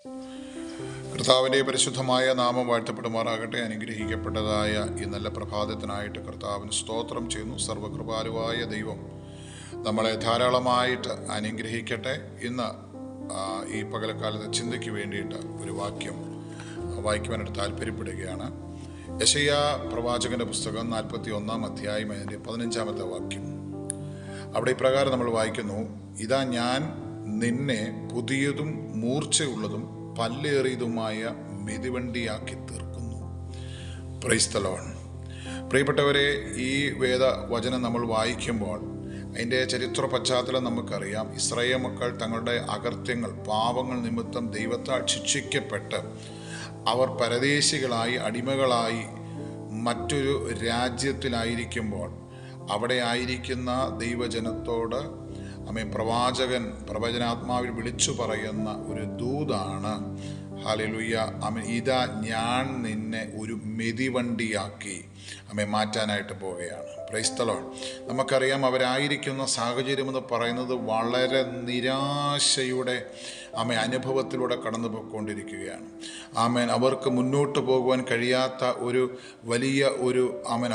കർത്താവിൻ്റെ പരിശുദ്ധമായ നാമം വാഴ്ത്തപ്പെടുമാറാകട്ടെ. അനുഗ്രഹിക്കപ്പെട്ടതായ ഈ നല്ല പ്രഭാതത്തിനായിട്ട് കർത്താവിന് സ്തോത്രം ചെയ്യുന്നു. സർവകൃപാലുവായ ദൈവം നമ്മളെ ധാരാളമായിട്ട് അനുഗ്രഹിക്കട്ടെ. ഇന്ന് ഈ പകൽക്കാലത്തെ ചിന്തയ്ക്ക് വേണ്ടിയിട്ട് ഒരു വാക്യം വായിക്കുവാനായിട്ട് താല്പര്യപ്പെടുകയാണ്. യെശയ്യാ പ്രവാചകന്റെ പുസ്തകം 41 അധ്യായം അതിൻ്റെ 15 വാക്യം. അവിടെ ഇപ്രകാരം നമ്മൾ വായിക്കുന്നു: ഇതാ ഞാൻ നിന്നെ പുതിയതും മൂർച്ചയുള്ളതും പല്ലേറിയതുമായ മെതിവണ്ടിയാക്കി തീർക്കുന്നു. Praise the Lord. പ്രിയപ്പെട്ടവരെ, ഈ വേദവചനം നമ്മൾ വായിക്കുമ്പോൾ അതിൻ്റെ ചരിത്ര പശ്ചാത്തലം നമുക്കറിയാം. ഇസ്രായേൽ മക്കൾ തങ്ങളുടെ അകൃത്യങ്ങൾ, പാപങ്ങൾ നിമിത്തം ദൈവത്താൽ ശിക്ഷിക്കപ്പെട്ട് അവർ പരദേശികളായി, അടിമകളായി മറ്റൊരു രാജ്യത്തിലായിരിക്കുമ്പോൾ അവിടെ ആയിരിക്കുന്ന ദൈവജനത്തോട് പ്രവാചകൻ പ്രവചനാത്മാവിൽ വിളിച്ചു പറയുന്ന ഒരു ദൂതാണ്, ഹല്ലേലൂയ, ഇതാ ഞാൻ നിന്നെ ഒരു മെതിവണ്ടിയാക്കി മാറ്റാനായിട്ട് പോവുകയാണ്. Praise the Lord. നമുക്കറിയാം, അവരായിരിക്കുന്ന സാഹചര്യം എന്ന് പറയുന്നത് വളരെ നിരാശയുടെ അനുഭവത്തിലൂടെ കടന്നു പോയിക്കൊണ്ടിരിക്കുകയാണ്. അവർക്ക് മുന്നോട്ട് പോകുവാൻ കഴിയാത്ത ഒരു വലിയ ഒരു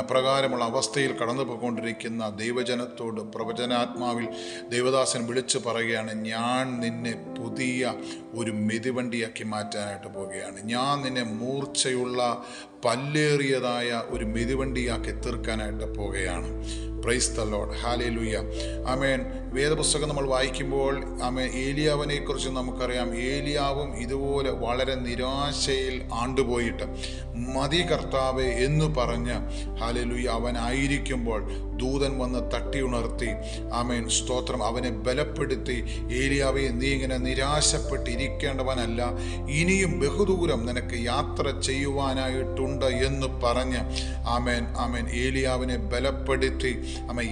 അപ്രകാരമുള്ള അവസ്ഥയിൽ കടന്നു പോയിക്കൊണ്ടിരിക്കുന്ന ദൈവജനത്തോട് പ്രവചനാത്മാവിൽ ദൈവദാസൻ വിളിച്ചു പറയുകയാണ്: ഞാൻ നിന്നെ പുതിയ ഒരു മെതിവണ്ടിയാക്കി മാറ്റാനായിട്ട് പോവുകയാണ്. ഞാൻ നിന്നെ മൂർച്ചയുള്ള പല്ലേറിയതായ ഒരു മെതിവണ്ടിയാക്കി തീർക്കാനായിട്ട് പോവുകയാണ്. Praise the Lord. ഹല്ലേലൂയ. ആമേൻ. വേദപുസ്തകം നമ്മൾ വായിക്കുമ്പോൾ ഏലിയാവിനെ കുറിച്ച് നമുക്കറിയാം. ഏലിയാവും ഇതുപോലെ വളരെ നിരാശയിൽ ആണ്ടുപോയിട്ട് മതി കർത്താവേ എന്ന് പറഞ്ഞ്, ഹല്ലേലൂയ, അവനായിരിക്കുമ്പോൾ ദൂതൻ വന്ന് തട്ടി ഉണർത്തി, ആമേൻ, സ്തോത്രം, അവനെ ബലപ്പെടുത്തി, ഏലിയാവേ, നീ ഇങ്ങനെ നിരാശപ്പെട്ടിരിക്കേണ്ടവനല്ല, ഇനിയും ബഹുദൂരം നിനക്ക് യാത്ര ചെയ്യുവാനായിട്ടുണ്ട് എന്ന് പറഞ്ഞ് ആമേൻ ആമേൻ ഏലിയാവിനെ ബലപ്പെടുത്തി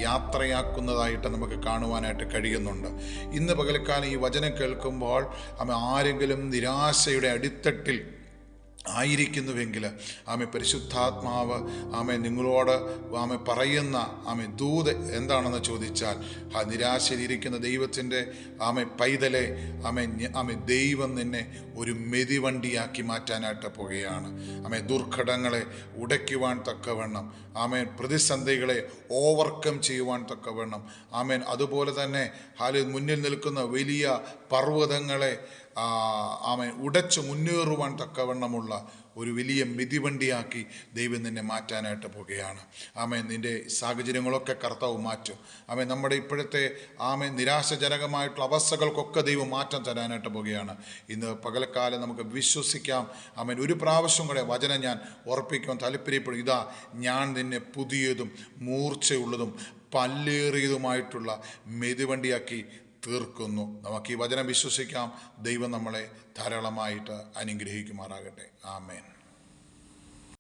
യാത്രയാക്കുന്നതായിട്ട് നമുക്ക് കാണുവാനായിട്ട് കഴിയുന്നുണ്ട്. ഇന്ന് പകൽക്കാലം ഈ വചനം കേൾക്കുമ്പോൾ ആരെങ്കിലും നിരാശയുടെ അടിത്തട്ടിൽ ആയിരിക്കുന്നുവെങ്കിൽ പരിശുദ്ധാത്മാവ് നിങ്ങളോട് പറയുന്ന ദൂത് എന്താണെന്ന് ചോദിച്ചാൽ, നിരാശയിലിരിക്കുന്ന ദൈവത്തിൻ്റെ പൈതലെ ദൈവം നിന്നെ ഒരു മെതിവണ്ടിയാക്കി മാറ്റാനായിട്ട് പോവുകയാണ്. ദുർഘടങ്ങളെ ഉടയ്ക്കുവാൻ തക്കവണ്ണം, പ്രതിസന്ധികളെ ഓവർകം ചെയ്യുവാൻ തക്കവണ്ണം, അതുപോലെ തന്നെ മുന്നിൽ നിൽക്കുന്ന വലിയ പർവ്വതങ്ങളെ ഉടച്ചു മുന്നേറുവാൻ തക്കവണ്ണമുള്ള ഒരു വലിയ മിതിവണ്ടിയാക്കി ദൈവം നിന്നെ മാറ്റാനായിട്ട് പോവുകയാണ്. നിൻ്റെ സാഹചര്യങ്ങളൊക്കെ കർത്താവ് മാറ്റും. നമ്മുടെ ഇപ്പോഴത്തെ നിരാശജനകമായിട്ടുള്ള അവസ്ഥകൾക്കൊക്കെ ദൈവം മാറ്റം തരാനായിട്ട് പോവുകയാണ്. ഇന്ന് പകൽക്കാലം നമുക്ക് വിശ്വസിക്കാം. ഒരു പ്രാവശ്യം കൂടെ വചനം ഞാൻ ഉറപ്പിക്കുവാൻ താല്പര്യപ്പെടും. ഇതാ ഞാൻ നിന്നെ പുതിയതും മൂർച്ചയുള്ളതും പല്ലേറിയതുമായിട്ടുള്ള മെതിവണ്ടിയാക്കി തീർക്കുന്നു. നമുക്ക് ഈ വചനം വിശ്വസിക്കാം. ദൈവം നമ്മളെ ധാരാളമായിട്ട് അനുഗ്രഹിക്കുമാറാകട്ടെ. ആമേൻ.